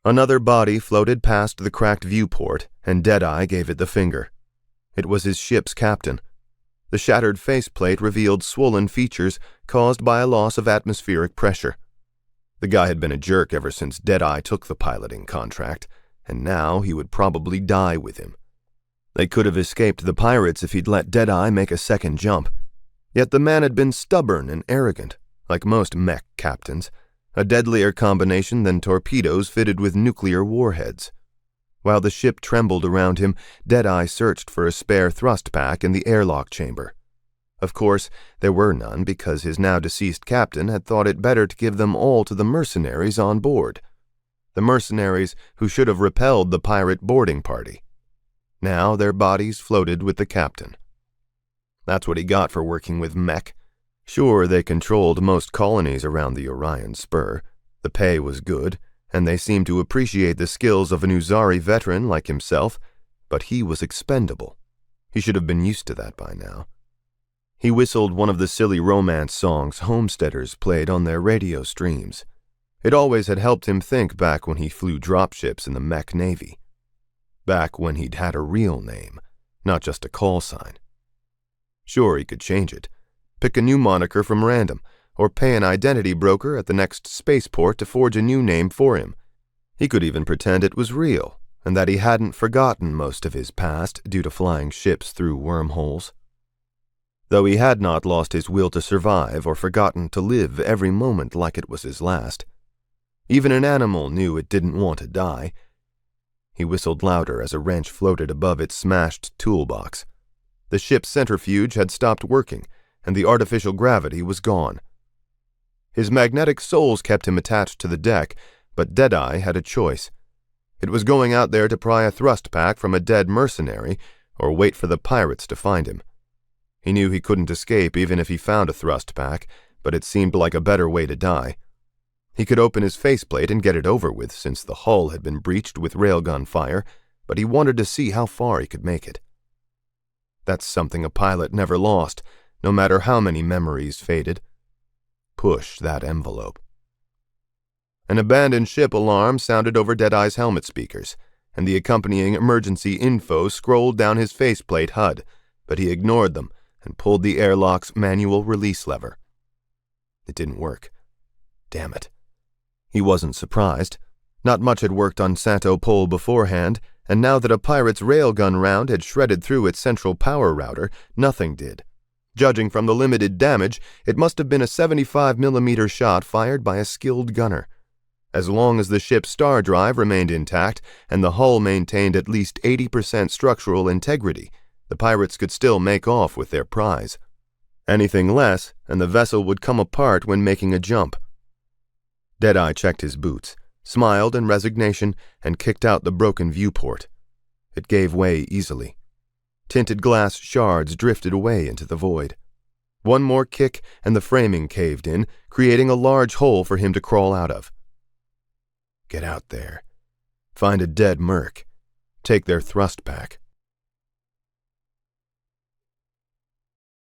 Another body floated past the cracked viewport, and Deadeye gave it the finger. It was his ship's captain. The shattered faceplate revealed swollen features caused by a loss of atmospheric pressure. The guy had been a jerk ever since Deadeye took the piloting contract, and now he would probably die with him. They could have escaped the pirates if he'd let Deadeye make a second jump. Yet the man had been stubborn and arrogant, like most mech captains, a deadlier combination than torpedoes fitted with nuclear warheads. While the ship trembled around him, Deadeye searched for a spare thrust pack in the airlock chamber. Of course, there were none because his now-deceased captain had thought it better to give them all to the mercenaries on board. The mercenaries who should have repelled the pirate boarding party. Now their bodies floated with the captain. That's what he got for working with mech. Sure, they controlled most colonies around the Orion Spur. The pay was good, and they seemed to appreciate the skills of an Uzari veteran like himself, but he was expendable. He should have been used to that by now. He whistled one of the silly romance songs homesteaders played on their radio streams. It always had helped him think back when he flew dropships in the mech navy. Back when he'd had a real name, not just a call sign. Sure, he could change it. Pick a new moniker from random, or pay an identity broker at the next spaceport to forge a new name for him. He could even pretend it was real, and that he hadn't forgotten most of his past due to flying ships through wormholes. Though he had not lost his will to survive or forgotten to live every moment like it was his last. Even an animal knew it didn't want to die. He whistled louder as a wrench floated above its smashed toolbox. The ship's centrifuge had stopped working, and the artificial gravity was gone. His magnetic soles kept him attached to the deck, but Deadeye had a choice. It was going out there to pry a thrust pack from a dead mercenary, or wait for the pirates to find him. He knew he couldn't escape even if he found a thrust pack, but it seemed like a better way to die. He could open his faceplate and get it over with since the hull had been breached with railgun fire, but he wanted to see how far he could make it. That's something a pilot never lost, no matter how many memories faded. Push that envelope. An abandoned ship alarm sounded over Deadeye's helmet speakers, and the accompanying emergency info scrolled down his faceplate HUD, but he ignored them and pulled the airlock's manual release lever. It didn't work. Damn it. He wasn't surprised. Not much had worked on Santo Pole beforehand, and now that a pirate's railgun round had shredded through its central power router, nothing did. Judging from the limited damage, it must have been a 75mm shot fired by a skilled gunner. As long as the ship's star drive remained intact and the hull maintained at least 80% structural integrity, the pirates could still make off with their prize. Anything less, and the vessel would come apart when making a jump. Deadeye checked his boots, smiled in resignation, and kicked out the broken viewport. It gave way easily. Tinted glass shards drifted away into the void. One more kick and the framing caved in, creating a large hole for him to crawl out of. Get out there. Find a dead merc. Take their thrust pack.